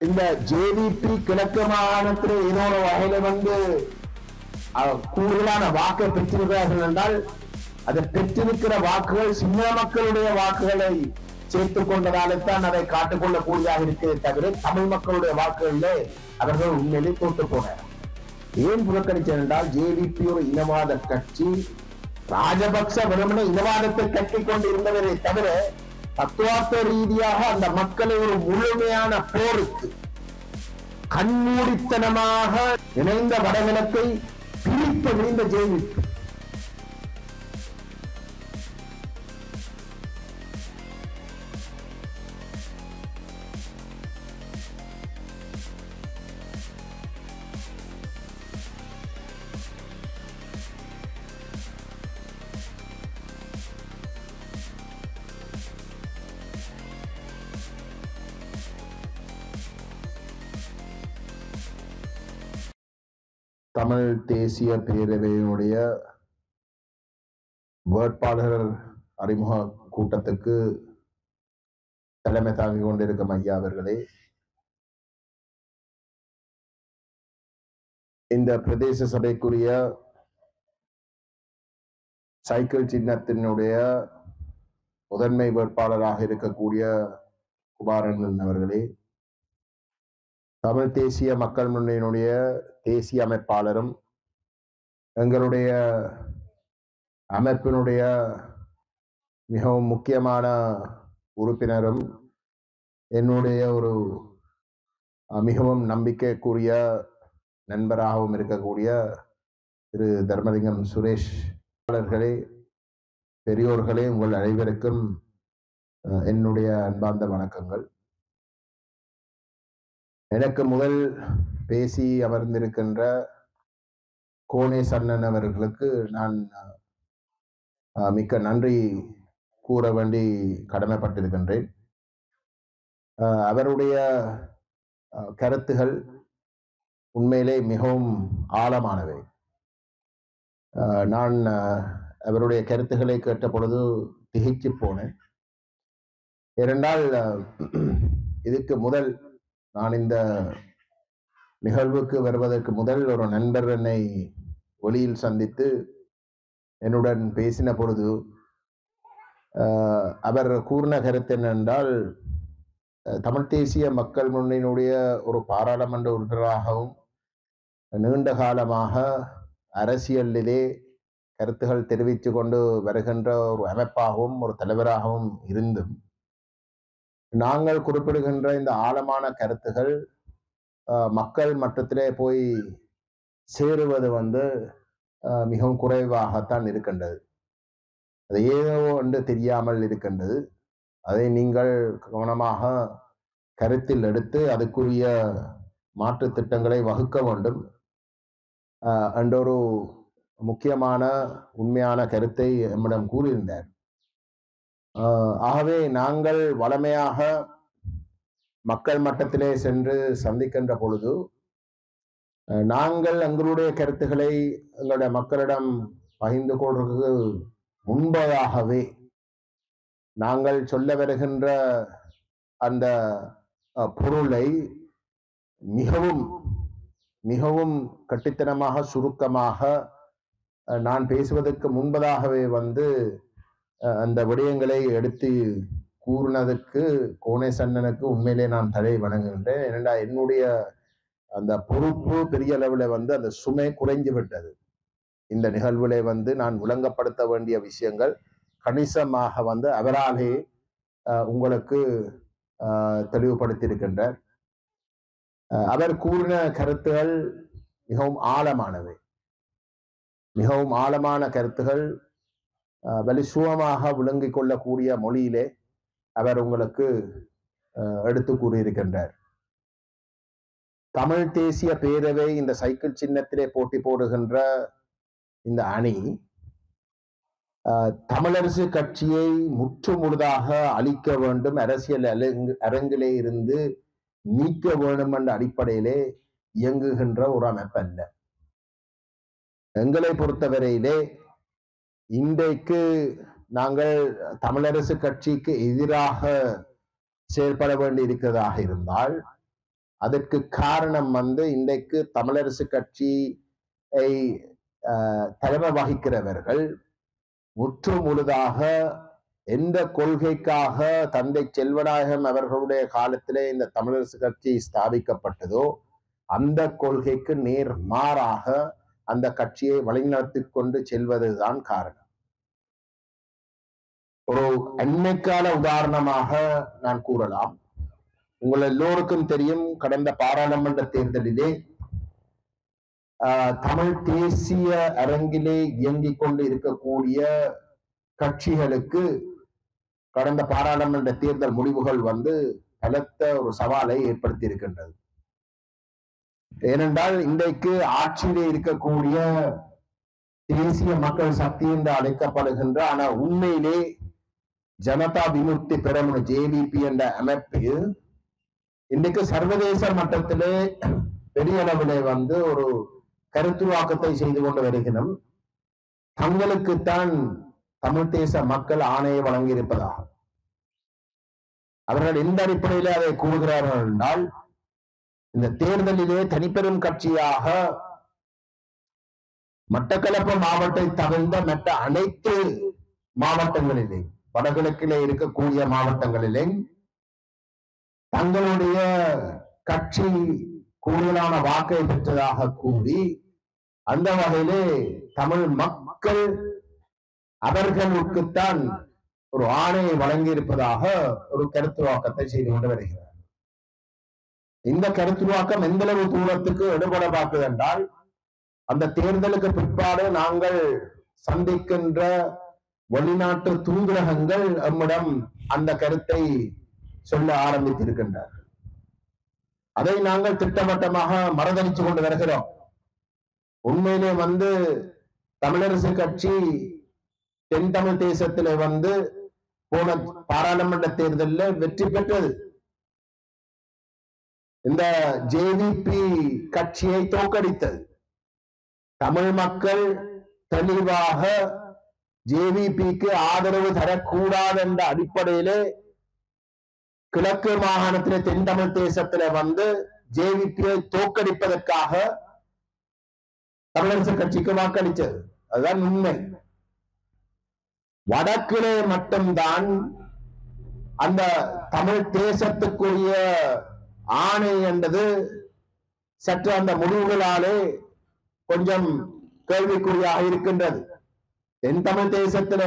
இந்த ஜேவிபி கிழக்கு மாகாணத்தில் ஏதோ ஒரு வகையில கூடுதலான வாக்கை பெற்றிருக்கிறார்கள் என்றால் அதை பெற்றிருக்கிற வாக்குகள் சின்ன மக்களுடைய வாக்குகளை சேர்த்துக் கொண்டதால்தான் அதை காட்டுக்கொள்ளக்கூடியதாக இருக்கிறதே தவிர தமிழ் மக்களுடைய வாக்குகளிலே அவர்கள் உண்மையிலே தோற்று போனார். ஏன் புறக்கணித்தார் என்றால் ஜேவிபி ஒரு இனவாத கட்சி. ராஜபக்ச வெறுமனே இனவாதத்தை கட்டிக் கொண்டு இருந்தவரை தவிர தத்துவார்த்த ரீதியாக அந்த மக்களை ஒரு முழுமையான போருக்கு கண்மூடித்தனமாக இணைந்த வடகிழக்கை பிரித்த விழுந்த ஜேவிபி. தமிழ் தேசிய பேரவையினுடைய வேட்பாளர் அறிமுக கூட்டத்துக்கு தலைமை தாங்கிக் கொண்டிருக்கும் ஐயா அவர்களே, இந்த பிரதேச சபைக்குரிய சைக்கிள் சின்னத்தினுடைய முதன்மை வேட்பாளராக இருக்கக்கூடிய குமாரன் அவர்களே, தமிழ் தேசிய மக்கள் முன்னணியினுடைய தேசிய அமைப்பாளரும் எங்களுடைய அமைப்பினுடைய மிகவும் முக்கியமான உறுப்பினரும் என்னுடைய ஒரு மிகவும் நம்பிக்கைக்குரிய நண்பராகவும் இருக்கக்கூடிய திரு தர்மலிங்கம் சுரேஷ் அவர்களே, பெரியோர்களே, உங்கள் அனைவருக்கும் என்னுடைய அன்பார்ந்த வணக்கங்கள். எனக்கு முதல் பேசி அமர்ந்திருக்கின்ற கோனேஸ் அண்ணன் அவர்களுக்கு நான் மிக்க நன்றி கூற வேண்டி கடமைப்பட்டிருக்கின்றேன். அவருடைய கருத்துகள் உண்மையிலே மிகவும் ஆழமானவை. நான் அவருடைய கருத்துக்களை கேட்ட பொழுது திகைச்சு போனேன். ஏனென்றால் இதுக்கு முதல் நான் இந்த நிகழ்வுக்கு வருவதற்கு முதல் ஒரு நண்பர் என்னை ஒளியில் சந்தித்து என்னுடன் பேசின பொழுது அவர் கூறின கருத்து என்னென்றால், தமிழ் தேசிய மக்கள் முன்னணியினுடைய ஒரு பாராளுமன்ற உறுப்பினராகவும் நீண்ட காலமாக அரசியலிலே கருத்துகள் தெரிவித்து கொண்டு வருகின்ற ஒரு அமைப்பாகவும் ஒரு தலைவராகவும் இருந்தும் நாங்கள் குறிப்பிடுகின்ற இந்த ஆழமான கருத்துகள் மக்கள் மட்டத்திலே போய் சேருவது மிகவும் குறைவாகத்தான் இருக்கின்றது. அது ஏதோ என்று தெரியாமல் இருக்கின்றது. அதை நீங்கள் கவனமாக கருத்தில் எடுத்து அதுக்குரிய மாற்று திட்டங்களை வகுக்க வேண்டும் என்ற ஒரு முக்கியமான உண்மையான கருத்தை நம்மிடம் கூறியிருந்தார். ஆகவே நாங்கள் வளமையாக மக்கள் மட்டத்திலே சென்று சந்திக்கின்ற பொழுது நாங்கள் எங்களுடைய கருத்துக்களை எங்களுடைய மக்களிடம் பகிர்ந்து கொள்வதற்கு முன்பதாகவே நாங்கள் சொல்ல வருகின்ற அந்த பொருளை மிகவும் மிகவும் கட்டித்தனமாக சுருக்கமாக நான் பேசுவதற்கு முன்பதாகவே அந்த விடயங்களை எடுத்து கூறினதுக்கு கோனேஸ் அண்ணனுக்கு உண்மையிலே நான் தலை வணங்குகின்றேன். ஏனென்றா என்னுடைய அந்த பொறுப்பு பெரிய அளவில் அந்த சுமை குறைஞ்சு விட்டது. இந்த நிகழ்வுலே நான் விளங்கப்படுத்த வேண்டிய விஷயங்கள் கணிசமாக அவராலே உங்களுக்கு தெளிவுபடுத்தியிருக்கின்றார். அவர் கூறின கருத்துகள் மிகவும் ஆழமானவை, மிகவும் ஆழமான கருத்துகள். வலிசுவமாக விளங்கிக் கொள்ளக்கூடிய மொழியிலே அவர் உங்களுக்கு எடுத்து கூறியிருக்கின்றார். தமிழ் தேசிய பேரவை இந்த சைக்கிள் சின்னத்திலே போட்டி போடுகின்ற இந்த அணி தமிழரசு கட்சியை முற்று முழுதாக அழிக்க வேண்டும், அரசியல் அரங்கிலே இருந்து நீக்க வேண்டும் என்ற அடிப்படையிலே இயங்குகின்ற ஒரு அமைப்பு அல்ல. எங்களை பொறுத்தவரையிலே இன்றைக்கு நாங்கள் தமிழரசு கட்சிக்கு எதிராக செயல்பட வேண்டி இருக்கிறதாக இருந்தால் அதற்கு காரணம் இன்றைக்கு தமிழரசு கட்சியை தலைமை வகிக்கிறவர்கள் முற்று முழுதாக எந்த கொள்கைக்காக தந்தை செல்வநாயகம் அவர்களுடைய காலத்திலே இந்த தமிழரசு கட்சி ஸ்தாபிக்கப்பட்டதோ அந்த கொள்கைக்கு நேர் மாறாக அந்த கட்சியை வழிநடத்தி கொண்டு செல்வதுதான் காரணம். ஒரு அண்மைக்கால உதாரணமாக நான் கூறலாம். உங்கள் எல்லோருக்கும் தெரியும், கடந்த பாராளுமன்ற தேர்தலிலே தமிழ் தேசிய அரங்கிலே இயங்கிக் கொண்டு இருக்கக்கூடிய கட்சிகளுக்கு கடந்த பாராளுமன்ற தேர்தல் முடிவுகள் பலத்த ஒரு சவாலை ஏற்படுத்தி இருக்கின்றது. ஏனென்றால் இன்றைக்கு ஆட்சியிலே இருக்கக்கூடிய தேசிய மக்கள் சக்தி என்று அழைக்கப்படுகின்ற, ஆனா உண்மையிலே ஜனதா விமுக்தி பெரமுன JVP என்ற அமைப்பு இன்றைக்கு சர்வதேச மட்டத்திலே பெரிய அளவிலே ஒரு கருத்துருவாக்கத்தை செய்து கொண்டு வருகிறோம். தங்களுக்குத்தான் தமிழ் தேச மக்கள் ஆணையை வழங்கி இருப்பதாக அவர்கள் எந்த அடிப்படையில் அதை கூறுகிறார்கள் என்றால், இந்த தேர்தலிலே தனிப்பெரும் கட்சியாக மட்டக்களப்பு மாவட்டத்தை தவிர்ந்த மற்ற அனைத்து மாவட்டங்களிலே, வடகிழக்கிலே இருக்கக்கூடிய மாவட்டங்களிலே தங்களுடைய கட்சி கூடுதலான வாக்கை பெற்றதாக கூறி, அந்த வகையிலே தமிழ் மக்கள் அவர்களுக்குத்தான் ஒரு ஆணையை வழங்கி இருப்பதாக ஒரு கருத்துருவாக்கத்தை செய்து கொண்டு வருகிறார். இந்த கருத்துருவாக்கம் எந்த அளவு தூரத்துக்கு எடுபட பார்க்குது என்றால், அந்த தேர்தலுக்கு பிற்பாடு நாங்கள் சந்திக்கின்ற வெளிநாட்டு தூதரகங்கள் நம்மிடம் அந்த கருத்தை சொல்ல ஆரம்பித்திருக்கின்றார்கள். அதை நாங்கள் திட்டவட்டமாக மறுதளித்து கொண்டு வருகிறோம். உண்மையிலே தமிழரசு கட்சி தென் தமிழ் தேசத்திலே போன பாராளுமன்ற தேர்தலில் வெற்றி பெற்றது. இந்த JVP கட்சியை தோற்கடித்தது. தமிழ் மக்கள் தெளிவாக JVPக்கு ஆதரவு தரக்கூடாது என்ற அடிப்படையிலே கிழக்கு மாகாணத்திலே தென் தமிழ் தேசத்திலே JVPயை தோற்கடிப்பதற்காக தமிழரசு கட்சிக்கு வாக்களித்தது. அதுதான் உண்மை. வடக்கிலே மட்டும்தான் அந்த தமிழ் தேசத்துக்குரிய ஆணை என்பது சற்று அந்த முடிவுகளாலே கொஞ்சம் கேள்விக்குறியாக இருக்கின்றது. தென் தமிழ் தேசத்துல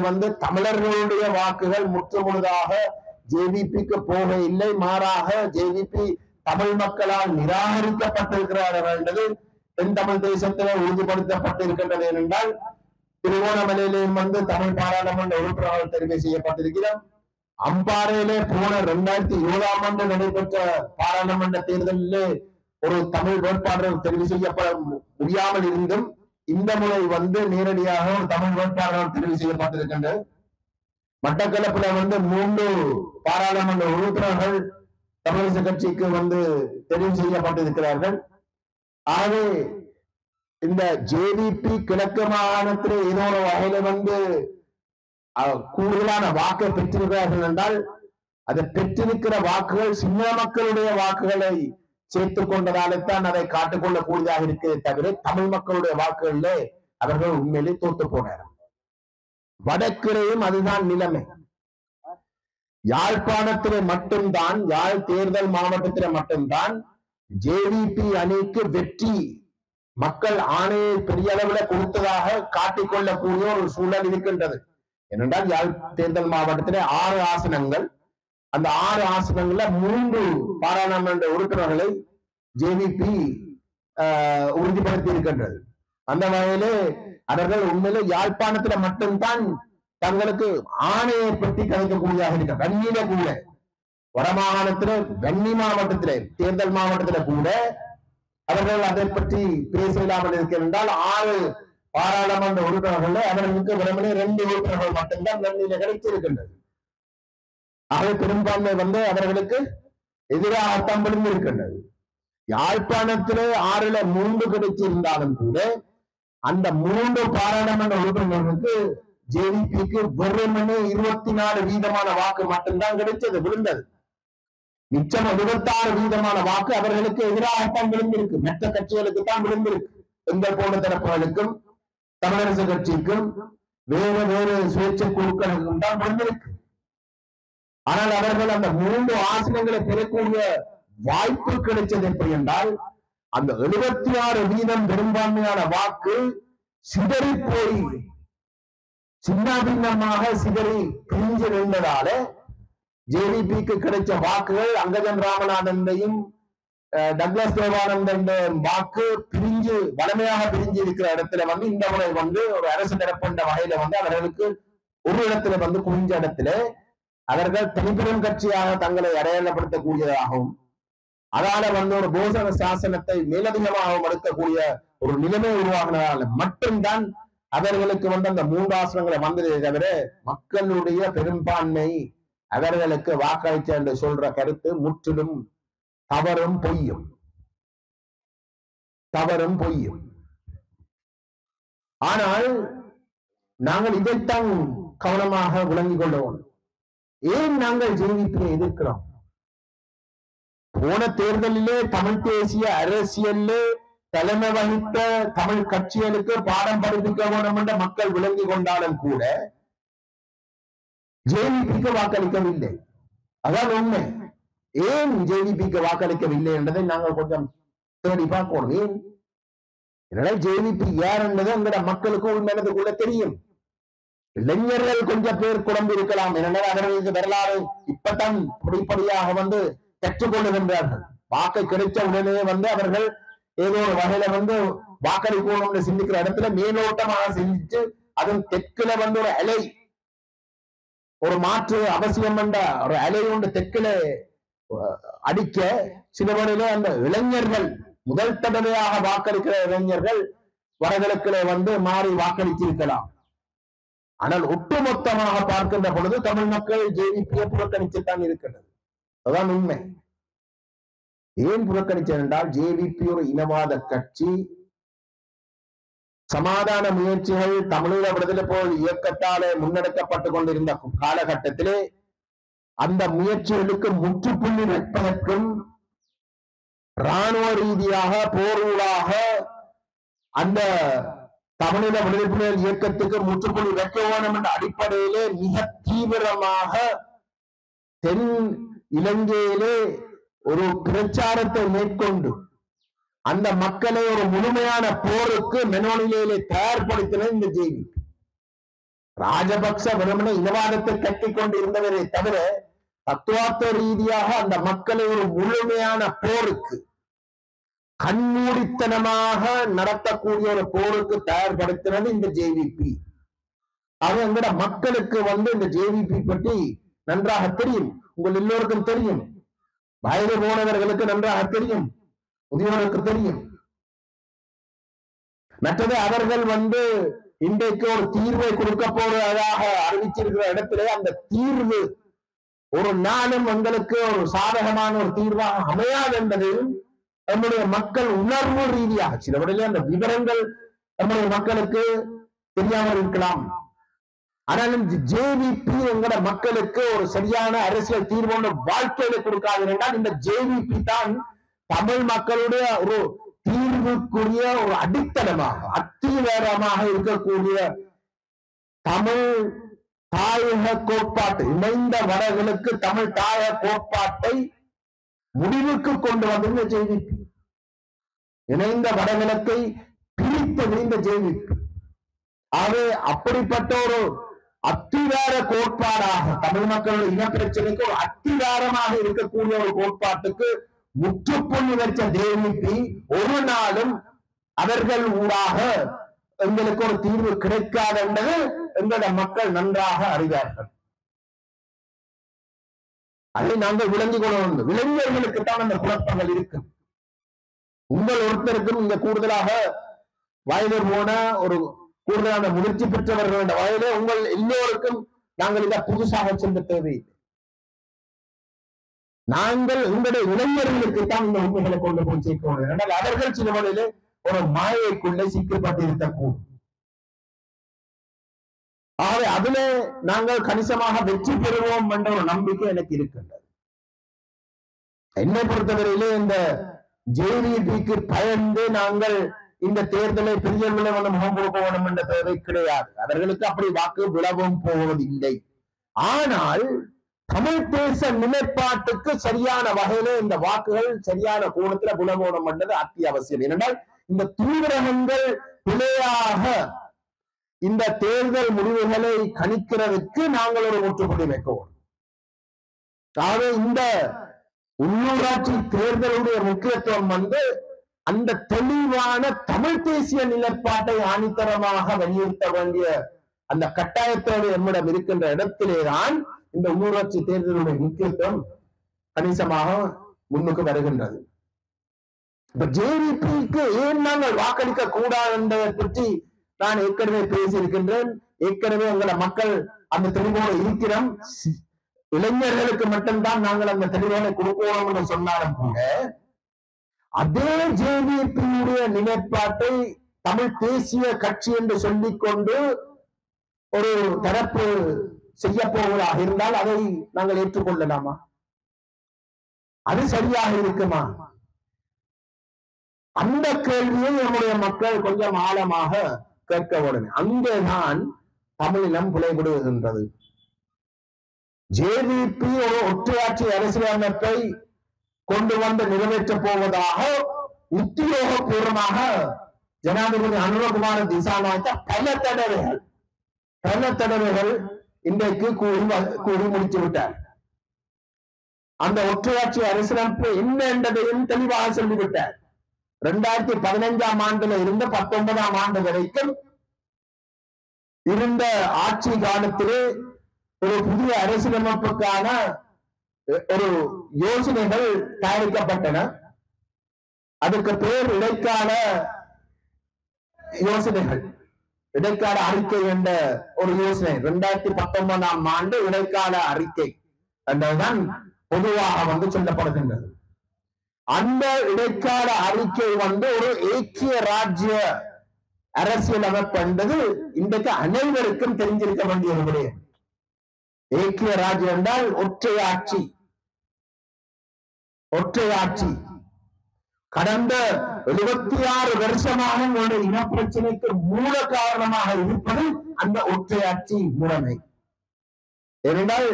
தமிழர்களுடைய வாக்குகள் முற்றுமுழுதாக JVPக்கு போக இல்லை, மாறாக JVP தமிழ் மக்களால் நிராகரிக்கப்பட்டிருக்கிறார்கள் என்பது தென் தமிழ் தேசத்திலே உறுதிப்படுத்தப்பட்டிருக்கின்றது. ஏனென்றால் திருவோணமலையிலும் தமிழ் பாராளுமன்ற உறுப்பினர்கள் தெரிவு செய்யப்பட்டிருக்கிறார். அம்பாறையிலே போன 2020ஆம் ஆண்டு நடைபெற்ற பாராளுமன்ற தேர்தலிலே ஒரு தமிழ் வேட்பாளர் தெரிவு செய்யப்பட முடியாமல் இருந்தும் இந்த முறை நேரடியாக ஒரு தமிழ் வேட்பாளர்கள் தெரிவு செய்யப்பட்டிருக்கின்றனர். மட்டக்களப்புல 3 பாராளுமன்ற உறுப்பினர்கள் தமிழரசு கட்சிக்கு தெரிவு செய்யப்பட்டிருக்கிறார்கள். ஆகவே இந்த JVP கிழக்கு மாகாணத்தில் ஏதோ ஒரு வகையில கூடுதலான வாக்கை பெற்றிருக்கிறார்கள் என்றால், அதை பெற்றிருக்கிற வாக்குகள் சின்ன மக்களுடைய வாக்குகளை சேர்த்துக் கொண்டதால்தான் அதை காட்டுக்கொள்ளக்கூடியதாக இருக்கிறதே தவிர தமிழ் மக்களுடைய வாக்குகளில் அவர்கள் உண்மையிலே தோத்து போனார். வடக்கிலேயும் அதுதான் நிலைமை. யாழ்ப்பாணத்திலே மட்டும்தான், யாழ் தேர்தல் மாவட்டத்திலே மட்டும்தான் JVP அணிக்கு வெற்றி மக்கள் ஆணையை பெரிய அளவில் கொடுத்ததாக காட்டிக்கொள்ளக்கூடிய ஒரு சூழல் இருக்கின்றது. ஏனென்றால் யாழ் தேர்தல் மாவட்டத்திலே 6 ஆசனங்கள், அந்த 6 ஆசனங்கள்ல 3 பாராளுமன்ற உறுப்பினர்களை JVP உறுதிப்படுத்தி இருக்கின்றது. அந்த வகையிலே அவர்கள் உண்மையிலே யாழ்ப்பாணத்துல மட்டும்தான் தங்களுக்கு ஆணையை பற்றி கதைக்கக்கூடியதாக இருக்க. வன்னியில கூட, வடமாகாணத்திலே வன்னி மாவட்டத்திலே தேர்தல் மாவட்டத்தில கூட அவர்கள் அதை பற்றி பேச இல்லாமல் இருக்கின்றால் 6 பாராளுமன்ற உறுப்பினர்கள் அவர்களுக்கு வெறுமனே 2 உறுப்பினர்கள் மட்டும்தான் வன்னியில கிடைத்திருக்கின்றது. ஆக பெரும்பான்மை அவர்களுக்கு எதிராகத்தான் விழுந்து இருக்கின்றது. யாழ்ப்பாணத்திலே 6ல 3 கிடைச்சிருந்தாலும் கூட அந்த 3 பாராளுமன்ற உறுப்பினர்களுக்கு JVPக்கு வெறுமனே 24% வாக்கு மட்டும்தான் கிடைச்சது, விழுந்தது. மிச்சம் 76% வாக்கு அவர்களுக்கு எதிராகத்தான் விழுந்திருக்கு. மற்ற கட்சிகளுக்கு தான் விழுந்திருக்கு. எங்கள் போன்ற தரப்புகளுக்கும் தமிழரசு கட்சிக்கும் வேறு சுயேட்சை குழுக்களுக்கும் தான் விழுந்திருக்கு. ஆனால் அவர்கள் அந்த 3 ஆசனங்களை பெறக்கூடிய வாய்ப்பு கிடைச்சது எப்படி என்றால், அந்த 76% பெரும்பான்மையான வாக்கு சிதறி போய் சின்னாபின்னமாக சிதறி பிரிஞ்சு இருந்ததால ஜேவிபிக்கு கிடைச்ச வாக்குகள் அங்கஜன் ராமநாதனையும் டக்ளஸ் தேவானந்தன் வாக்கு பிரிஞ்சு வலிமையாக பிரிஞ்சு இருக்கிற இடத்துல இந்த முறை ஒரு அரசு தரப்புன்ற வகையில அவர்களுக்கு ஒரு இடத்துல குவிஞ்ச இடத்துல அவர்கள் தனிப்பெரும் கட்சியாக தங்களை அடையாளப்படுத்தக்கூடியதாகவும் அதால ஒரு போசன சாசனத்தை மேலதிகமாகவும் எடுக்கக்கூடிய ஒரு நிலைமை உருவாகினதால மட்டும்தான் அவர்களுக்கு அந்த 3 ஆசனங்களை வந்ததே தவிர மக்களுடைய பெரும்பான்மை அவர்களுக்கு வாக்களிச்ச என்று சொல்ற கருத்து முற்றிலும் தவறும் பொய்யும். ஆனால் நாங்கள் இதைத்தான் கவனமாக விளங்கிக் கொள்வோம். ஏன் நாங்கள் ஜேவிபியை எதிர்க்கிறோம்? போன தேர்தலிலே தமிழ் தேசிய அரசியல் தலைமை வகித்த தமிழ் கட்சிகளுக்கு பாடம் படிப்பிக்க வேண்டும் என்ற மக்கள் விளங்கி கொண்டாலும் கூட ஜேவிபிக்கு வாக்களிக்கவில்லை. அதான் உண்மை. ஏன் ஜேவிபிக்கு வாக்களிக்கவில்லை என்பதை நாங்கள் கொஞ்சம் தேடி பார்க்கணும். ஏன் ஜேவிபி யார் என்பது எங்கட மக்களுக்கு உண்மையானதுக்குள்ள தெரியும். இளைஞர்கள் கொஞ்சம் பேர் குழம்பு இருக்கலாம். ஏனென்றால் அவர்களுக்கு வரலாறு இப்பதான் படிப்படியாக கற்றுக்கொள்ளுகின்றார்கள். வாக்கு கிடைச்ச உடனே அவர்கள் ஏதோ ஒரு வகையில வாக்களிக்கணும்னு சிந்திக்கிற இடத்துல மேலோட்டமாக சிந்திச்சு அதன் தெற்குல ஒரு அலை ஒரு மாற்று அவசியம் என்ற ஒரு அலை ஒன்று தெற்குல அடிக்க சில வழியில அந்த இளைஞர்கள் முதல் தடவையாக வாக்களிக்கிற இளைஞர்கள் வடகிழக்குல மாறி வாக்களித்திருக்கலாம். ஆனால் ஒட்டுமொத்தமாக பார்க்கின்ற பொழுது தமிழ் மக்கள் ஜேவிபியை புறக்கணிச்சுத்தான் இருக்கிறது. அதுதான் உண்மை. ஏன் புறக்கணிச்சது என்றால் ஜேவிபி ஒரு இனவாத கட்சி. சமாதான முயற்சிகள் தமிழீழ விடுதலை போல் இயக்கத்தாலே முன்னெடுக்கப்பட்டுக் கொண்டிருந்த காலகட்டத்திலே அந்த முயற்சிகளுக்கு முற்றுப்புள்ளி வைப்பதற்கும் இராணுவ ரீதியாக போரூடாக அந்த தமிழீழ விடுதலை புலிகள் இயக்கத்துக்கு முற்றுப்புள்ளி வைக்க வேண்டும் என்ற அடிப்படையிலே மிக தீவிரமாக தென் இலங்கையிலே ஒரு பிரச்சாரத்தை மேற்கொண்டு அந்த மக்களை ஒரு முழுமையான போருக்கு மெனோனிலே தயார்படுத்தின இந்த ஜேவிபி. ராஜபக்ச வெறுமனே இனவாதத்தை கட்டிக் கொண்டு இருந்தவரை தவிர தத்துவார்த்த ரீதியாக அந்த மக்களை ஒரு முழுமையான போருக்கு கண்மூடித்தனமாக நடத்தக்கூடிய ஒரு போருக்கு தயார்படுத்தினது இந்த ஜேவிபி. அது எங்கட மக்களுக்கு இந்த ஜேவிபி பற்றி நன்றாக தெரியும். உங்கள் எல்லோருக்கும் தெரியும். வயது போனவர்களுக்கு நன்றாக தெரியும். முதியோருக்கு தெரியும். மற்றது அவர்கள் இன்றைக்கு ஒரு தீர்வை கொடுக்க போவதாக அறிவிச்சிருக்கிற இடத்திலே அந்த தீர்வு ஒரு நாளும் எங்களுக்கு ஒரு சாதகமான ஒரு தீர்வாக அமையாது என்பதையும் நம்முடைய மக்கள் உணர்வு ரீதியாக சில வழியில அந்த விவரங்கள் நம்முடைய மக்களுக்கு தெரியாமல் இருக்கலாம். ஆனாலும் ஜேவிபி எங்கட மக்களுக்கு ஒரு சரியான அரசியல் தீர்வு வாழ்க்கையில கொடுக்காது என்றால் இந்த ஜேவிபி தான் தமிழ் மக்களுடைய ஒரு தீர்வுக்குரிய ஒரு அடித்தளமாக அத்திவேரமாக இருக்கக்கூடிய தமிழ் தாயக கோட்பாட்டு இணைந்த வடகளுக்கு தமிழ் தாயக கோட்பாட்டை முடிவுக்கு கொண்டு வந்த ஜேவிபி. இணைந்த வடகிழக்கை பிரித்தது இந்த ஜேவிபி. ஆகவே அப்படிப்பட்ட ஒரு அத்திவார கோட்பாடாக தமிழ் மக்களுடைய இனப்பிரச்சனைக்கு ஒரு அத்திவாரமாக இருக்கக்கூடிய ஒரு கோட்பாட்டுக்கு முற்றுப்புள்ளி வச்ச ஜேவிபி ஒரு நாளும் அவர்கள் ஊடாக எங்களுக்கு ஒரு தீர்வு கிடைக்காது என்பது எங்களோட மக்கள் நன்றாக அறிவார்கள். அதை நாங்கள் விளங்கிக் கொள்ள வேண்டும். இளைஞர்களுக்குத்தான் அந்த குழப்பங்கள் இருக்கு. உங்கள் ஒருத்தருக்கும் இங்க கூடுதலாக வயது போன ஒரு கூடுதலான முயற்சி பெற்றவர்கள் என்ற வயதிலே உங்கள் எல்லோருக்கும் நாங்கள் இதை புதுசாக சென்ற தேவையில்லை. நாங்கள் உங்களுடைய இளைஞர்களுக்குத்தான் இந்த உண்மைகளை கொண்டு போய் சேர்க்கணும். என்றால் அவர்கள் சில வழியிலே ஒரு மாயைக்குள்ளே சிக்கப்பட்டிருக்கக்கூடும். ஆகவே அதுல நாங்கள் கணிசமாக வெற்றி பெறுவோம் என்ற ஒரு நம்பிக்கை எனக்கு இருக்கின்றது. என்னை பொறுத்தவரையிலே இந்த ஜேவிபிக்கு பயந்து நாங்கள் இந்த தேர்தலை பெரிய முகம் கொடுக்க வேண்டும் என்ற தேவை கிடையாது. அவர்களுக்கு அப்படி வாக்கு விழவும் போவதில்லை. ஆனால் தமிழ் தேச நிலைப்பாட்டுக்கு சரியான வகையில இந்த வாக்குகள் சரியான கோணத்துல புலமோனம் என்றது அத்தியாவசியம். ஏனென்றால் இந்த தூதரகங்கள் பிழையாக இந்த தேர்தல் முடிவுகளை கணிக்கிறதுக்கு நாங்கள் ஒரு முற்றுப்புள்ளி வைக்கணும். ஆகவே இந்த உள்ளூராட்சி தேர்தலுடைய முக்கியத்துவம் அந்த தெளிவான தமிழ் தேசிய நிலைப்பாட்டை ஆணித்தரமாக வலியுறுத்த வேண்டிய அந்த கட்டாயத்தோடு நம்மிடம் இருக்கின்ற இடத்திலேதான் இந்த உள்ளூராட்சி தேர்தலுடைய முக்கியத்துவம் கணிசமாக முன்னுக்கு வருகின்றது. இப்ப ஜேவிபிக்கு ஏன் நாங்கள் வாக்களிக்க கூடாது என்பதை பற்றி நான் ஏற்கனவே பேசியிருக்கின்றேன். ஏற்கனவே எங்களை மக்கள் அந்த தெளிவோடு இருக்கிறோம். இளைஞர்களுக்கு மட்டும்தான் நாங்கள் அந்த தெளிவான கொடுக்கணும் என்று சொன்னாலும் கூட அதே ஜேவிபியுடைய நிலைப்பாட்டை தமிழ் தேசிய கட்சி என்று சொல்லிக்கொண்டு ஒரு தரப்பு செய்ய போவதாக இருந்தால் அதை நாங்கள் ஏற்றுக்கொள்ளலாமா? அது சரியாக இருக்குமா? அந்த கேள்வியை நம்முடைய மக்கள் கொஞ்சம் ஆழமாக கேட்க வேண்டும். அங்கேதான் தமிழினம் புலைபடுகின்றது. ஜேவிபி ஒரு ஒற்றையாட்சி அரசியலமைப்பை கொண்டு வந்து நிறைவேற்றப் போவதாக உத்தியோகபூர்வமாக ஜனாதிபதி அனுரகுமார திசாநாயக்க பல தடவைகள் இன்றைக்கு கூறி முடித்து விட்டார். அந்த ஒற்றையாட்சி அரசியலமைப்பு என்ன என்பதையும் தெளிவாக சொல்லிவிட்டார். 2015ஆம் ஆண்டுல இருந்த 19ஆம் ஆண்டு வரைக்கும் இருந்த ஆட்சி காலத்திலே ஒரு புதிய அரசியலமைப்புக்கான ஒரு யோசனைகள் தயாரிக்கப்பட்டன. அதுக்கு பேர் இடைக்கால யோசனைகள், இடைக்கால அறிக்கை என்ற ஒரு யோசனை. 2019ஆம் ஆண்டு இடைக்கால அறிக்கை என்றுதான் பொதுவாக சொல்லப்படுகின்றது. அந்த இடைக்கால அறிக்கை ஒரு ஏக்கிய ராஜ்ய அரசியல் அமைப்பு என்பது இன்றைக்கு அனைவருக்கும் தெரிஞ்சிருக்க வேண்டிய ஒரு விடயம். ஏக்கிய ராஜ்யம் என்றால் ஒற்றையாட்சி. கடந்த 76 வருஷமாக உங்களுடைய இனப்பிரச்சனைக்கு மூல காரணமாக இருப்பது அந்த ஒற்றையாட்சி முறைமை. ஏனென்றால்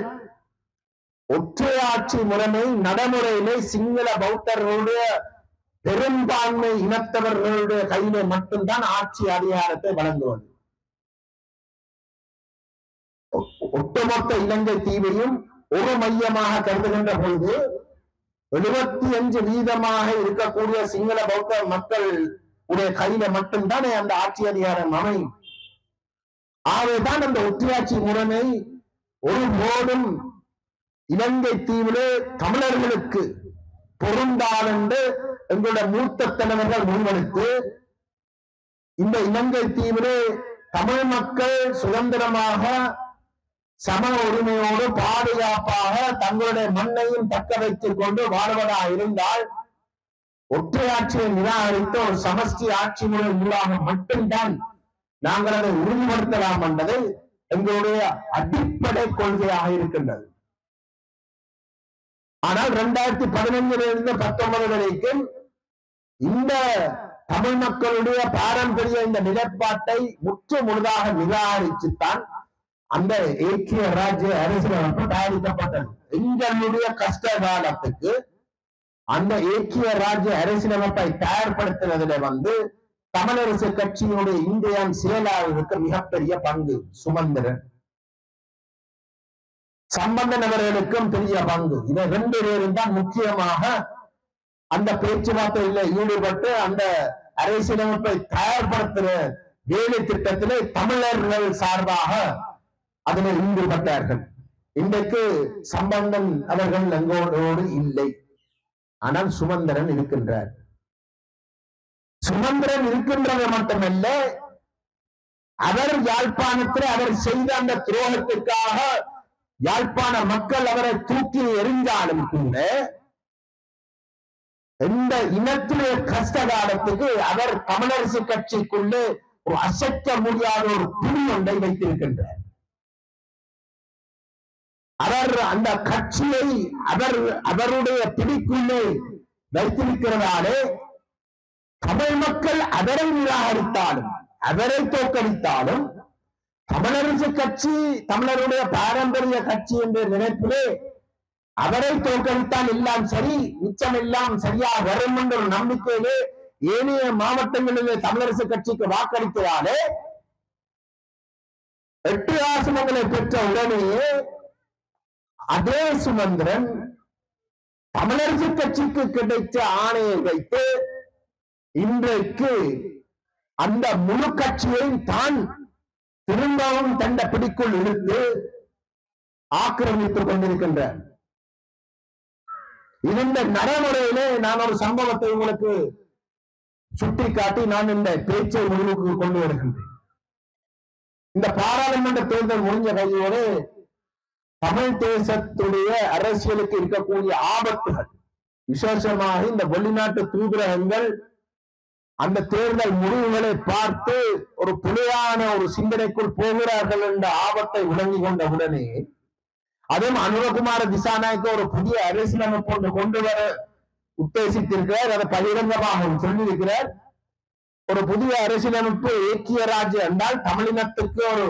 ஒற்றையாட்சி முறைமை நடைமுறையிலே சிங்கள பௌத்தர்களுடைய பெரும்பான்மை இனத்தவர்களுடைய கையிலே மட்டும்தான் ஆட்சி அதிகாரத்தை வழங்குவது. ஒட்டுமொத்த இலங்கை தீவையும் ஒரு மையமாக கருதுகின்ற பொழுது 75% இருக்கக்கூடிய சிங்கள பௌத்த மக்கள் உடைய கையில மட்டும்தான் அந்த ஆட்சி அதிகாரம் அமையும். ஆகவேதான் அந்த ஒற்றையாட்சி முறைமை ஒருபோதும் இலங்கை தீவிலே தமிழர்களுக்கு பொருந்தால் என்று எங்களுடைய மூத்த தலைவர்கள் முன்வெடுத்து இந்த இலங்கை தீவிலே தமிழ் மக்கள் சுதந்திரமாக சம உரிமையோடு பாதுகாப்பாக தங்களுடைய மண்ணையும் தக்க வைத்துக் கொண்டு வாழ்வதாக இருந்தால் ஒற்றையாட்சியை நிராகரித்த ஒரு சமஷ்டி ஆட்சி முறை மூலமாக மட்டும்தான் நாங்கள் அதை உறுதிப்படுத்தலாம் என்பது எங்களுடைய அடிப்படை கொள்கையாக இருக்கின்றது. ஆனால் 2015 இருந்து 19 வரைக்கும் இந்த தமிழ் மக்களுடைய பாரம்பரிய இந்த நிலைப்பாட்டை முற்று முழுதாக நிராகரித்துத்தான் அந்த ஏக்கிய ராஜ்ய அரசியலமைப்பு தயாரிக்கப்பட்டது. எங்களுடைய கஷ்ட காலத்துக்கு அந்த ஏக்கிய ராஜ்ய அரசியலமைப்பை தயார்படுத்துவதில் தமிழரசு கட்சியினுடைய இந்திய செயலாளருக்கு மிகப்பெரிய பங்கு. சுமந்திரன், சம்பந்தன் அவர்களுக்கும் பெரிய பங்கு. இதை 2 பேரும் தான் முக்கியமாக அந்த பேச்சுவார்த்தையில ஈடுபட்டு அந்த அரசியலமைப்பை தயார்படுத்துற வேலை திட்டத்திலே தமிழர்கள் சார்பாக அதில் ஈடுபட்டார்கள். இன்றைக்கு சம்பந்தன் அவர்கள் எங்களோடு இல்லை. ஆனால் சுமந்திரன் இருக்கின்றார். சுமந்திரன் இருக்கின்றது மட்டுமல்ல, அவர் யாழ்ப்பாணத்தில் அவர் செய்த அந்த துரோகத்திற்காக யாழ்ப்பாண மக்கள் அவரை தூக்கி எறிஞ்சாலும் கூட இந்த இனத்திலே கஷ்ட காலத்துக்கு அவர் தமிழரசு கட்சிக்குள்ளே ஒரு அசைக்க முடியாத ஒரு புலி ஒன்றை வைத்திருக்கின்றார். அவர் அந்த கட்சியை அவருடைய பிடிக்குள்ளே வைத்திருக்கிறதாலே தமிழ் மக்கள் அவரை நிராகரித்தாலும் அவரை தோற்கடித்தாலும் தமிழரசு கட்சி தமிழருடைய பாரம்பரிய கட்சி என்ற நினைப்பிலே அவரை தோற்கடித்தால் எல்லாம் சரி, மிச்சம் எல்லாம் சரியா வரும் என்ற ஒரு நம்பிக்கையிலே ஏனைய மாவட்டங்களிலே தமிழரசு கட்சிக்கு வாக்களித்ததாலே 8 ஆசனங்களை பெற்ற உடனேயே அதே சுமந்திரன் தமிழரசு கட்சிக்கு கிடைத்த ஆணையை வைத்து இன்றைக்கு அந்த முழு கட்சியை தான் திரும்பவும் தண்ட பிடிக்குள் இழுத்து ஆக்கிரமித்துக் கொண்டிருக்கின்றார். இந்த நடைமுறையிலே நான் ஒரு சம்பவத்தை உங்களுக்கு சுட்டிக்காட்டி நான் இந்த பேச்சை முடிவுக்கு கொண்டு வருகின்றேன். இந்த பாராளுமன்ற தேர்தல் முடிஞ்ச கையோடு தமிழ் தேசத்துடைய அரசியலுக்கு இருக்கக்கூடிய ஆபத்துகள், விசேஷமாக இந்த வெளிநாட்டு தூதரகங்கள் அந்த தேர்தல் முடிவுகளை பார்த்து ஒரு புலியான ஒரு சிந்தனைக்குள் போகிறார்கள் என்ற ஆபத்தை விளங்கி கொண்ட உடனே அதுவும் அனுரகுமார திசாநாயக்க ஒரு புதிய அரசியலமைப்பு ஒன்று கொண்டு வர உத்தேசித்திருக்கிறார். அதை பகிரங்கமாக சொல்லியிருக்கிறார். ஒரு புதிய அரசியலமைப்பு ஏக்கிய ராஜ்யம் என்றால் தமிழினத்திற்கு ஒரு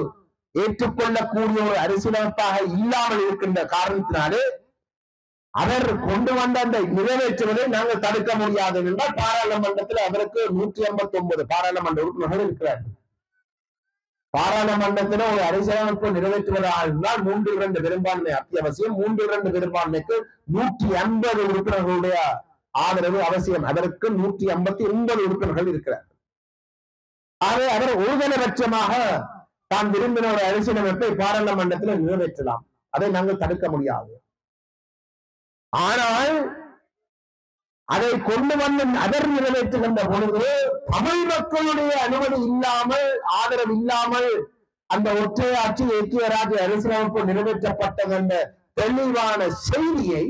ஏற்றுக்கொள்ளக்கூடிய ஒரு அரசியலமைப்பாக இல்லாமல் இருக்கின்ற காரணத்தினாலே அவர் கொண்டு வந்த அந்த நிறைவேற்றுவதை நாங்கள் தடுக்க முடியாது என்றால் பாராளுமன்றத்தில் அவருக்கு 159 பாராளுமன்ற உறுப்பினர்கள் இருக்கிறார்கள். பாராளுமன்றத்தில் ஒரு அரசியலமைப்பு நிறைவேற்றுவதாக இருந்தால் 3/2 பெரும்பான்மை அத்தியாவசியம். 3/2 பெரும்பான்மைக்கு 150 உறுப்பினர்களுடைய ஆதரவு அவசியம். அதற்கு 159 உறுப்பினர்கள் இருக்கிறார். ஆகவே அவர் ஒருதலைபட்சமாக தான் விரும்பின ஒரு அரசியலமைப்பை பாராளுமன்றத்தில் நிறைவேற்றலாம். அதை நாங்கள் தடுக்க முடியாது. ஆனால் அதை கொண்டு வந்து அதர் நிறைவேற்றுகின்ற பொழுது தமிழ் மக்களுடைய அனுமதி இல்லாமல் ஆதரவு இல்லாமல் அந்த ஒற்றையாட்சி ஏக்கிய ராஜ்ய அரசியலமைப்பு நிறைவேற்றப்பட்டது என்ற தெளிவான செய்தியை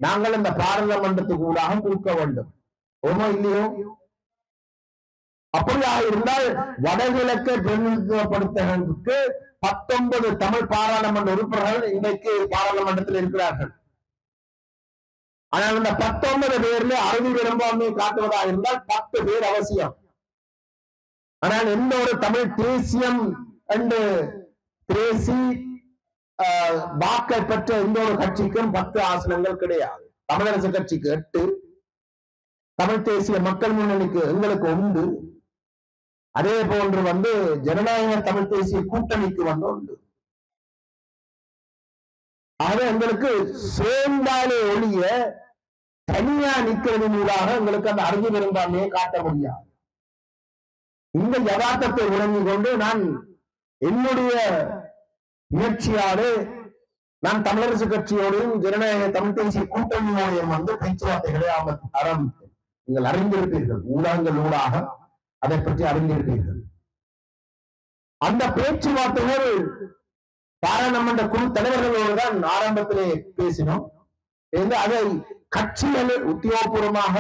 நாங்கள் இந்த பாராளுமன்றத்துக்கு ஊடாக கொடுக்க வேண்டும். ஓமோ இல்லையோ? அப்படியாக இருந்தால் வடகிழக்கை பிரதிநிதித்துவப்படுத்துவதற்கு 19 தமிழ் பாராளுமன்ற உறுப்பினர்கள் இன்றைக்கு பாராளுமன்றத்தில் இருக்கிறார்கள். ஆனால் இந்த 19 பேர்ல 60 பெரும்பான்மையை காட்டுவதாக இருந்தால் 10 பேர் அவசியம். ஆனால் எந்த ஒரு தமிழ் தேசியம் என்று தேசி வாக்கை பெற்ற எந்த ஒரு கட்சிக்கும் 10 ஆசனங்கள் கிடையாது. தமிழரசு கட்சிக்கு 8, தமிழ் தேசிய மக்கள் முன்னணிக்கு எங்களுக்கு 1, அதே போன்று ஜனநாயக தமிழ் தேசிய கூட்டணிக்கு 1. ஆக எங்களுக்கு சேர்ந்தாலே ஒழிய தனியா நிற்கிறது மூலமாக எங்களுக்கு அந்த 60 பெரும்பான்மையை காட்ட முடியாது. இந்த யதார்த்தத்தை விளங்கிக் கொண்டு நான் என்னுடைய முயற்சியாலே நான் தமிழரசு கட்சியோடும் ஜனநாயக தமிழ் தேசிய கூட்டணியோடையும் பேச்சுவார்த்தைகளை ஆரம்பித்தேன். நீங்கள் அறிந்திருப்பீர்கள், ஊடகங்கள் ஊடாக அதை பற்றி அறிந்திருப்பீர்கள். அந்த பேச்சுவார்த்தைகள் பாராளுமன்ற குழு தலைவர்களோடு தான் ஆரம்பத்திலே பேசினோம். அதை கட்சிகள் உத்தியோகபூர்வமாக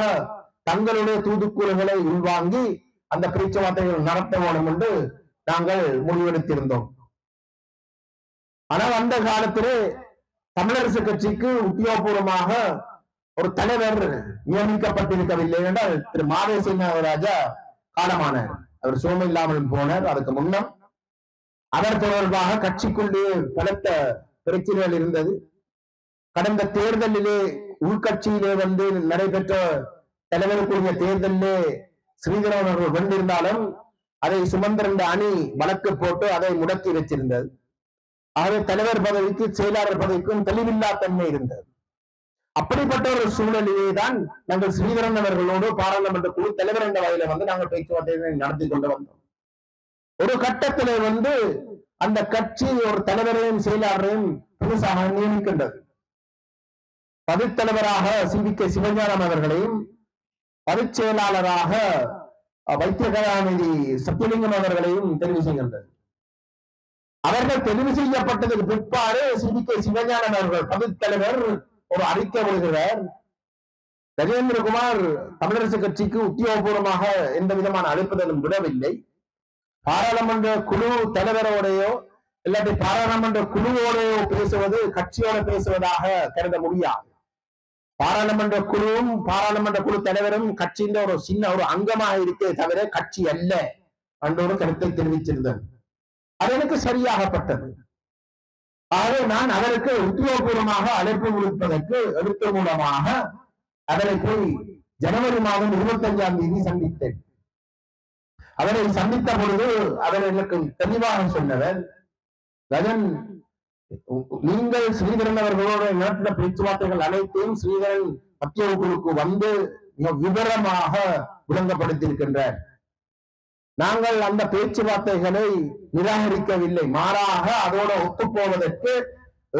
தங்களுடைய தூதுக்குழுகளை உள்வாங்கி அந்த பேச்சுவார்த்தைகள் நடத்த வேண்டும் என்று நாங்கள் முடிவெடுத்திருந்தோம். ஆனால் அந்த காலத்திலே தமிழரசு கட்சிக்கு உத்தியோகபூர்வமாக ஒரு தலைவர் நியமிக்கப்பட்டிருக்கவில்லை என்றால் திரு மாதேசி நாகராஜா காலமானார். அவர் சோம இல்லாமல் போனார். அதுக்கு முன்னம் அவர் தொடர்பாக கட்சிக்குள்ளே பலத்த பிரச்சனைகள் இருந்தது. கடந்த தேர்தலிலே உள்கட்சியிலே நடைபெற்ற தலைவருக்குரிய தேர்தலிலே ஸ்ரீதரன் அவர்கள் வென்றிருந்தாலும் அதை சுமந்திரன் அணி வழக்கு போட்டு அதை முடக்கி வச்சிருந்தது. ஆகவே தலைவர் பதவிக்கு செயலாளர் பதவிக்கும் தெளிவில்லா தன்மை இருந்தது. அப்படிப்பட்ட ஒரு சூழலிலே தான் நாங்கள் ஸ்ரீதரன் அவர்களோடு பாராளுமன்ற குழு தலைவர் என்ற வகையில நாங்கள் பேச்சுவார்த்தைகளை நடத்தி கொண்டு வந்தோம். ஒரு கட்டத்திலே அந்த கட்சி ஒரு தலைவரையும் செயலாளரையும் புதுசாக நியமிக்கின்றது. பதித்தலைவராக CVK சிவஞானம் அவர்களையும் பதிச் செயலாளராக வைத்திய கலாநிதி சத்தியலிங்கம் அவர்களையும் தெரிவு செய்கின்றது. அவர்கள் தெரிவு செய்யப்பட்டதற்கு பிற்பாடு CVK சிவஞானம் அவர்கள் பதித்தலைவர் ஒரு அறிக்கை விடுகிறார். கஜேந்திரகுமார் தமிழரசு கட்சிக்கு உத்தியோகபூர்வமாக எந்த விதமான அழைப்புதலும் விடவில்லை. பாராளுமன்ற குழு தலைவரோடையோ இல்லாட்டி பாராளுமன்ற குழுவோடு பேசுவது கட்சியோட பேசுவதாக கருத முடியாது. பாராளுமன்ற குழுவும் பாராளுமன்ற குழு தலைவரும் கட்சியின் ஒரு சின்ன ஒரு அங்கமாக இருக்கே தவிர கட்சி அல்ல என்ற ஒரு கருத்தை தெரிவிச்சிருந்தேன். அது எனக்கு சரியாகப்பட்டது. ஆகவே நான் அவருக்கு உத்தியோகபூர்வமாக அழைப்பு விடுப்பதற்கு எழுத்து மூலமாக அவரை போய் ஜனவரி மாதம் 25ஆம் தேதி சந்தித்தேன். அவரை சந்தித்த பொழுது அவர் எனக்கு தெளிவாக சொன்னவர், கஜன், நீங்கள் ஸ்ரீதரன் அவர்களோட நடத்தின பேச்சுவார்த்தைகள் அனைத்தையும் ஸ்ரீதரன் மத்திய குழுக்கு வந்து மிக விவரமாக விளங்கப்படுத்தியிருக்கின்றார். நாங்கள் அந்த பேச்சுவார்த்தைகளை நிராகரிக்கவில்லை, மாறாக அதோட ஒத்துப்போவதற்கு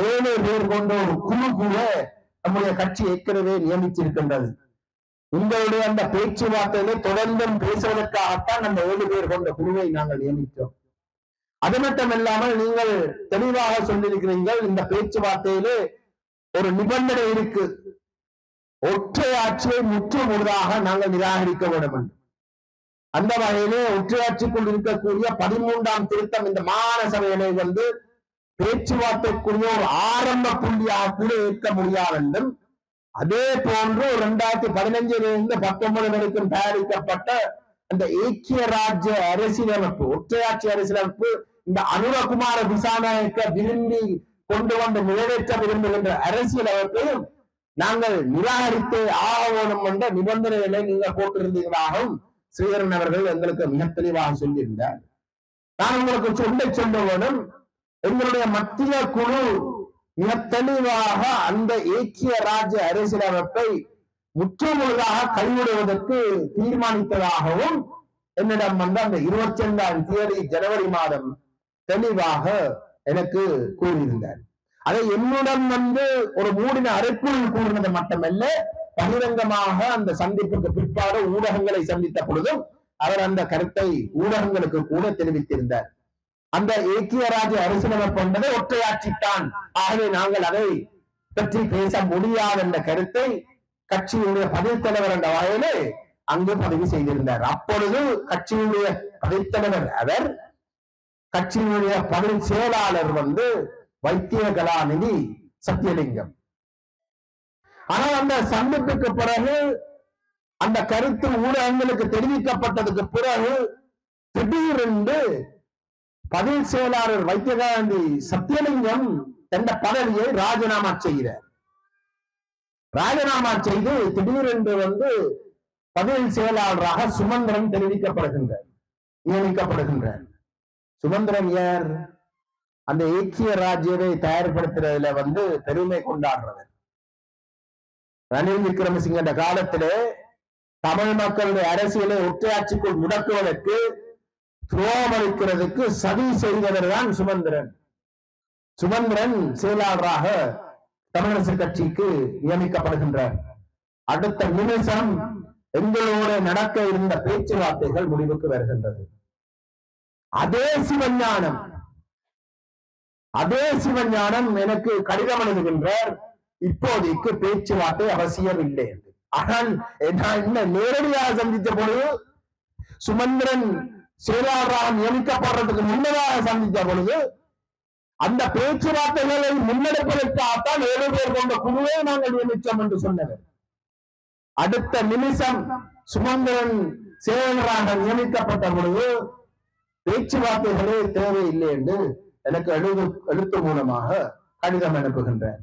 7 பேர் கொண்ட ஒரு குழு கூட நம்முடைய கட்சி ஏற்கனவே நியமிச்சிருக்கின்றது. உங்களுடைய அந்த பேச்சுவார்த்தைகளை தொடர்ந்தும் பேசுவதற்காகத்தான் அந்த 7 பேர் கொண்ட குழுவை நாங்கள் நியமித்தோம். அது மட்டுமில்லாமல் நீங்கள் தெளிவாக சொல்லியிருக்கிறீர்கள், இந்த பேச்சுவார்த்தையிலே ஒரு நிபந்தனை இருக்கு, ஒற்றை ஆட்சியை முற்று முழுதாக நாங்கள் நிராகரிக்க வேண்டும் என்று. அந்த வகையிலே ஒற்றையாட்சிக்குள் இருக்கக்கூடிய 13ஆம் திருத்தம் இந்த மாகாண சபையிலே வந்து பேச்சுவார்த்தைக்குரிய ஒரு ஆரம்ப புள்ளியாக கூட ஏற்க முடியாது என்றும், அதே போன்று 2015 19 வரைக்கும் தயாரிக்கப்பட்ட அந்த ஐக்கிய ராஜ்ய அரசியலமைப்பு, ஒற்றையாட்சி அரசியலமைப்பு, இந்த அனுரகுமார திசாநாயக்க விரும்பி கொண்டு வந்து நிறைவேற்ற விரும்புகின்ற அரசியலமைப்பையும் நாங்கள் நிராகரித்தே ஆக வேண்டும் என்ற நிபந்தனைகளை நீங்கள் போட்டிருந்தீர்களாகவும் ஸ்ரீதரன் அவர்கள் எங்களுக்கு மிக தெளிவாக சொல்லியிருந்தார். நான் உங்களுக்கு சொல்ல வேணும், எங்களுடைய மத்திய குழு மிக தெளிவாக அந்த ஐக்கிய ராஜ்ய அரசியலமைப்பை முற்றுமுழுதாக கைவிடுவதற்கு தீர்மானித்ததாகவும் என்னிடம் வந்து அந்த 22ஆம் தேதி ஜனவரி மாதம் தெளிவாக எனக்கு கூறியிருந்தார். அதை என்னுடன் வந்து ஒரு மூடின அறைக்குள் கூறினது மட்டுமல்ல, பகிரங்கமாக அந்த சந்திப்புக்கு பிற்பாடு ஊடகங்களை சந்தித்த பொழுதும் அவர் அந்த கருத்தை ஊடகங்களுக்கு கூட தெரிவித்திருந்தார். அந்த ஐக்கிய ராஜ்ய அரசியலமைப்பு என்பது ஒற்றையாட்சித்தான், ஆகவே நாங்கள் அதை பற்றி பேச முடியாது என்ற கருத்தை கட்சியினுடைய பதில் தலைவர் என்ற வகையிலே அங்கு பதிவு செய்திருந்தார். அப்பொழுது கட்சியினுடைய பதில் தலைவர் அவர், கட்சியினுடைய பதில் செயலாளர் வந்து வைத்திய கலாநிதி சத்தியலிங்கம். ஆனால் அந்த சந்திப்புக்கு பிறகு, அந்த கருத்து ஊடகங்களுக்கு தெரிவிக்கப்பட்டதுக்கு பிறகு திடீரென்று பதில் செயலாளர் வைத்திய கலாநிதி சத்தியலிங்கம் என்ற பதவியை ராஜினாமா செய்கிறார். ராஜினாமா செய்து திடீரென்று வந்து பதில் செயலாளராக சுமந்திரன் நியமிக்கப்படுகின்றார். சுமந்திரன் யார்? அந்த ஐக்கிய ராஜ்யத்தை தயார்படுத்துறதுல வந்து பெருமை கொண்டாடுறவர். ரணில் விக்ரமசிங்க காலத்திலே தமிழ் மக்களுடைய அரசியலை ஒற்றையாட்சிக்குள் முடக்குவதற்கு, துரோகம் அளிக்கிறதுக்கு சதி செய்தவர் தான் சுமந்திரன். சுமந்திரன் செயலாளராக தமிழரசு கட்சிக்கு நியமிக்கப்படுகின்றார். அடுத்த நிமிஷம் எங்களோட நடக்க இருந்த பேச்சுவார்த்தைகள் முடிவுக்கு வருகின்றது. அதே சிவஞானம் எனக்கு கடிதம் எழுதுகின்றார், இப்போதைக்கு பேச்சுவார்த்தை அவசியம் இல்லை என்று. ஆனால் நான் இன்னும் நேரடியாக சந்தித்த பொழுது, சுமந்திரன் செயலாளராக நியமிக்கப்படுறதுக்கு முன்னதாக சந்தித்த பொழுது, அந்த பேச்சுவார்த்தைகளை முன்னெடுப்பதற்காகத்தான் 7 பேர் கொண்ட குழுவை நாங்கள் நியமித்தோம் என்று சொன்னவர். அடுத்த நிமிஷம் சுமந்திரன் செயலராக நியமிக்கப்பட்ட பொழுது பேச்சுவார்த்தைகளே தேவையில்லை என்று எனக்கு எழுத்து மூலமாக கடிதம் அனுப்புகின்றார்.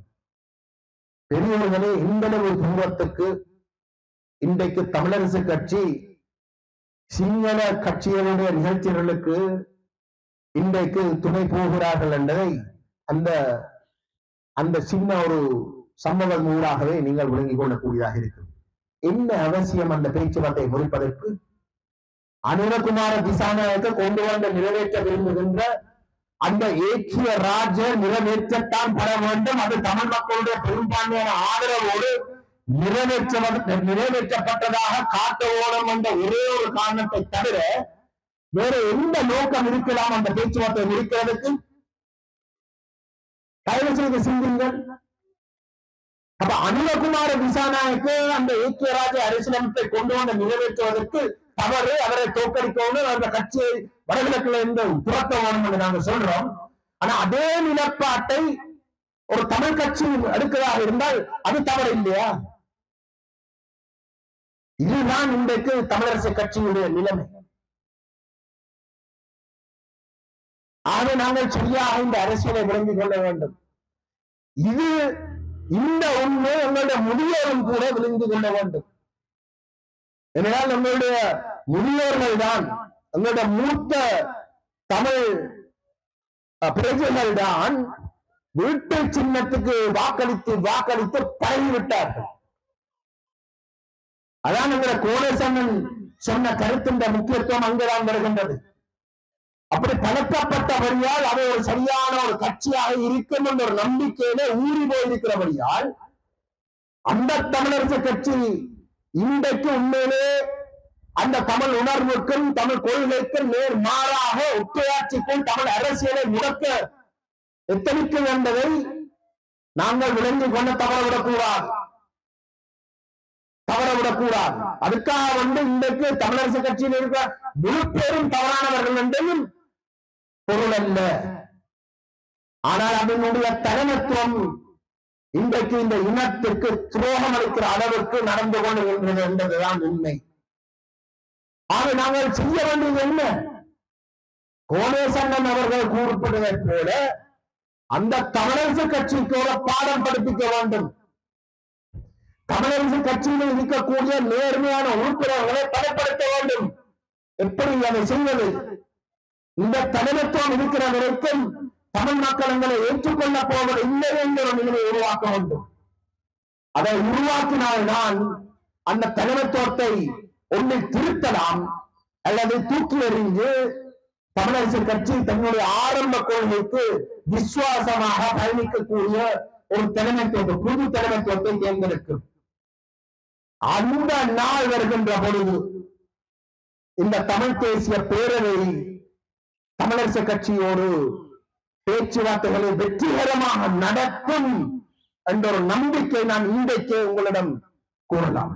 பெரியவர்களே, இந்தளவு துன்பத்துக்கு இன்றைக்கு தமிழரசு கட்சி சிங்கள கட்சிகளுடைய நிகழ்ச்சிகளுக்கு இன்றைக்கு துணை போகிறார்கள் என்பதை அந்த சின்ன ஒரு சம்பவம் ஊடாகவே நீங்கள் விளங்கிக் கொள்ளக்கூடியதாக இருக்கும். என்ன அவசியம் அந்த பேச்சுவார்த்தை முறிப்பதற்கு? அனுரகுமார திசாநாயக்க கொண்டு வந்து நிறைவேற்ற விரும்புகின்ற அந்த ஐக்கிய ராஜ்ய நிறைவேற்றத்தான் பட வேண்டும். அது தமிழ் மக்களுடைய பெரும்பான்மையான ஆதரவோடு நிறைவேற்றப்பட்டதாக காட்ட ஓடும் என்ற ஒரே ஒரு காரணத்தை தவிர வேற எந்த நோக்கம் இருக்கலாம் அந்த பேச்சுவார்த்தை முடிக்கிறதுக்கு? தயவு செய்து சிந்திங்கள். அப்ப அனுரகுமார திசாநாயக்கு அந்த ஐக்கிய ராஜ்ய அரசியலமைப்பை கொண்டு வந்து நிறைவேற்றுவதற்கு தவறு, அவரை தோற்கடிக்கணும், அந்த கட்சியை வடகிழக்குல இருந்து துரத்த வேணும் என்று நாங்கள் சொல்றோம். ஆனா அதே நிலப்பாட்டை ஒரு தமிழ் கட்சி எடுக்கிறதாக இருந்தால் அது தவறு இல்லையா? இதுதான் இன்றைக்கு தமிழரசு கட்சியுடைய நிலைமை. ஆக நாங்கள் சரியாக இந்த அரசியலை விளங்கிக் கொள்ள வேண்டும். இது இந்த உண்மை எங்களுடைய முதியோரும் கூட விளங்கி கொள்ள வேண்டும். ஏனென்றால் நம்மளுடைய முதியோர்கள் தான், எங்களுடைய மூத்த தமிழ் பிரஜைகள் தான் வீட்டு சின்னத்துக்கு வாக்களித்து வாக்களித்து பழகிவிட்டார்கள். அதான் எங்களுடைய கோடேசன் சொன்ன கருத்தின் முக்கியத்துவம் அங்குதான் வருகின்றது. அப்படி பழக்கப்பட்டபடியால் அது ஒரு சரியான ஒரு கட்சியாக இருக்கும் என்ற ஒரு நம்பிக்கையிலே ஊறி போயிருக்கிறபடியால் அந்த தமிழரசு கட்சி இன்றைக்கு உண்மையிலே அந்த தமிழ் உணர்வுக்கும் தமிழ் கொள்கைக்கும் நேர் மாறாக ஒற்றையாட்சிக்கும் தமிழ் அரசியலை முடக்க எத்தனைக்கும் என்பதை நாங்கள் விளங்கிக் கொண்டு தவறவிடக்கூடாது. அதுக்காக இன்றைக்கு தமிழரசு கட்சியில் இருக்கிற முழு பேரும் தவறானவர்கள் என்றும் பொருள் அல்ல. ஆனால் அதனுடைய தலைமைத்துவம் இன்றைக்கு இந்த இனத்திற்கு துரோகம் அளிக்கிற அளவுக்கு நடந்து கொண்டிருக்கிறது என்பதுதான் உண்மை. ஆக நாங்கள் செய்ய வேண்டியது என்ன? கோடேசன் அவர்கள் கூறப்படுவதை போல அந்த தமிழரசு கட்சிக்கு ஒரு பாடம் படிப்பிக்க வேண்டும். தமிழரசு கட்சியில் இருக்கக்கூடிய நேர்மையான உறுப்பினர்களை பலப்படுத்த வேண்டும். எப்படி அதை செய்வது? இந்த தலைமைத்துவம் இருக்கிற வரைக்கும் தமிழ் மக்கள் எங்களை ஏற்றுக்கொள்ள போவது இல்லை என்ற ஒரு நிலையை உருவாக்க வேண்டும். அதை உருவாக்கினால் தான் அந்த தலைமைத்துவத்தை ஒன்றில் திருத்தலாம் அல்லது தூக்கி எறிந்து தமிழரசு கட்சி தன்னுடைய ஆரம்ப கொள்கைக்கு விசுவாசமாக பயணிக்கக்கூடிய ஒரு தலைமைத்துவத்தை, புது தலைமைத்துவத்தை தேர்ந்தெடுக்கும். அந்த நாள் வருகின்ற பொழுது இந்த தமிழ் தேசிய பேரவை தமிழரசு கட்சியோடு பேச்சுவார்த்தைகளை வெற்றிகரமாக நடக்கும் என்ற ஒரு நம்பிக்கை நான் இன்றைக்கே உங்களிடம் கூறலாம்.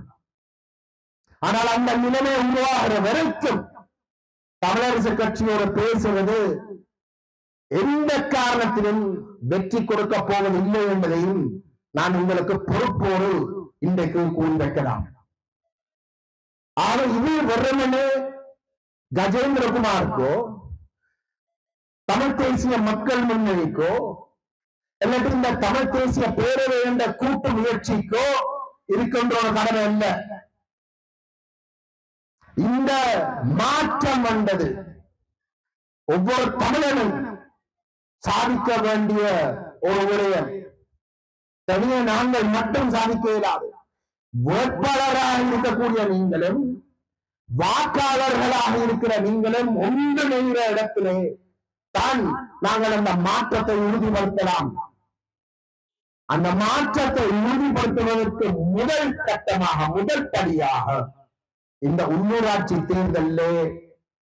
ஆனால் அந்த நிலைமை உருவாகிற வரைக்கும் தமிழரசு கட்சியோடு பேசுவது எந்த காரணத்திலும் வெற்றி கொடுக்க போவது இல்லை என்பதையும் நான் உங்களுக்கு பொறுப்போடு இன்றைக்கு கூறி வைக்கலாம். ஆக இது வெறுமனே கஜேந்திரகுமாருக்கோ தமிழ் தேசிய மக்கள் முன்னணிக்கோ அல்லது இந்த தமிழ் தேசிய பேரவை என்ற கூட்டு முயற்சிக்கோ இருக்கின்ற ஒரு கடமை அல்ல. இந்த மாற்றம் வந்தது ஒவ்வொரு தமிழனும் சாதிக்க வேண்டிய ஒரு விடயம். தனியே நாங்கள் மட்டும் சாதிக்க இயலாது. வேட்பாளராக இருக்கக்கூடிய நீங்களும் வாக்காளர்களாக இருக்கிற நீங்களும் ஒன்றிணைகிற இடத்திலே தான் நாங்கள் அந்த மாற்றத்தை உறுதிப்படுத்தலாம். அந்த மாற்றத்தை உறுதிப்படுத்துவதற்கு முதல் கட்டமாக, முதல் படியாக இந்த உள்ளூராட்சி தேர்தலில்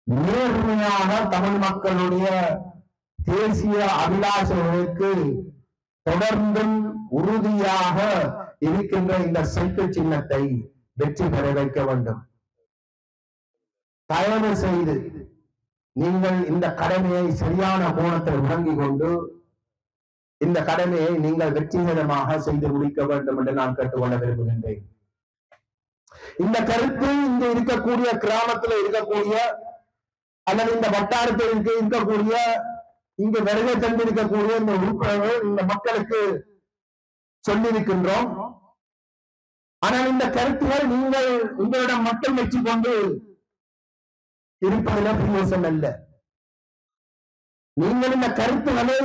நேர்மையான தமிழ் மக்களுடைய தேசிய அபிலாஷைகளுக்கு தொடர்ந்தும் உறுதியாக இருக்கின்ற இந்த சைக்கிள் சின்னத்தை வெற்றி பெற வைக்க வேண்டும். தயவு செய்து நீங்கள் இந்த கடமையை சரியான கோணத்தில் விளங்கிக் கொண்டு இந்த கடமையை நீங்கள் வெற்றிகரமாக செய்து முடிக்க வேண்டும் என்று நான் கேட்டுக்கொள்ள விரும்புகின்றேன். இந்த கருத்து இங்க இருக்கக்கூடிய கிராமத்தில் இருக்கக்கூடிய அல்லது இந்த வட்டாரத்தில் இருக்கக்கூடிய இங்கு வருகை தந்திருக்கக்கூடிய இந்த உறுப்பினர்கள் இந்த மக்களுக்கு சொல்லியிருக்கின்றோம். ஆனால் இந்த கருத்துகள் நீங்கள் உங்களிடம் மட்டும் வச்சுக்கொண்டு இருப்பதில் பிரயோசனம் அல்ல. நீங்கள் இந்த கருத்துக்களை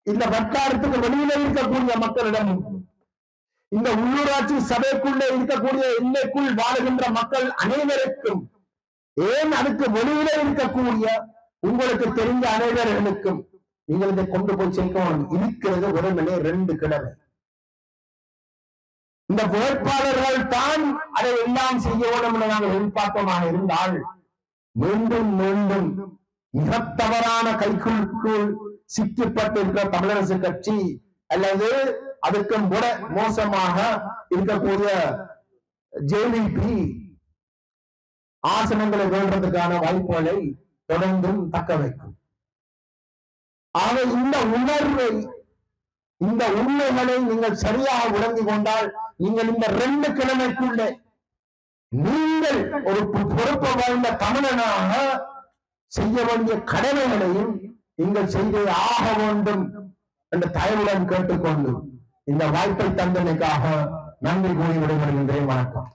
இந்த வட்டாரத்துக்கு வெளியில இருக்கக்கூடிய மக்களிடம், இந்த உள்ளூராட்சி சபைக்குள்ளே இருக்கக்கூடிய எல்லைக்குள் வாழுகின்ற மக்கள் அனைவருக்கும், ஏன் அதுக்கு வெளியில இருக்கக்கூடிய உங்களுக்கு தெரிந்த அனைவர்களுக்கும் நீங்கள் இதை கொண்டு போய் சேர்க்க இருக்கிறது வெறுமனே 2 கிழமை. இந்த வேட்பாளர்கள் தான் அதை எல்லாம் செய்ய வேண்டும் என நாங்கள் எதிர்பார்ப்பமாக இருந்தால் மீண்டும் மீண்டும் மிக தவறான கைக்குள்ளுக்குள் சிக்கப்பட்டிருக்கிற தமிழரசு கட்சி அல்லது அதுக்கும் கூட மோசமாக இருக்கக்கூடிய ஜேவிபி ஆசனங்களை வெல்றதுக்கான வாய்ப்புகளை தொடர்ந்தும் தக்க வைக்கும். ஆக இந்த உணர்வை, இந்த உண்மைகளை நீங்கள் சரியாக விளங்கிக் கொண்டால் நீங்கள் இந்த 2 கிழமைக்குள்ளே நீங்கள் ஒரு பொறுப்பு வாய்ந்த தமிழனாக செய்ய வேண்டிய கடமைகளையும் நீங்கள் செய்தே ஆக வேண்டும் என்ற தயவுடன் கேட்டுக்கொண்டு இந்த வாய்ப்பை தந்தமைக்காக நன்றி கூறி விடைபெறுகின்றேன். வணக்கம்.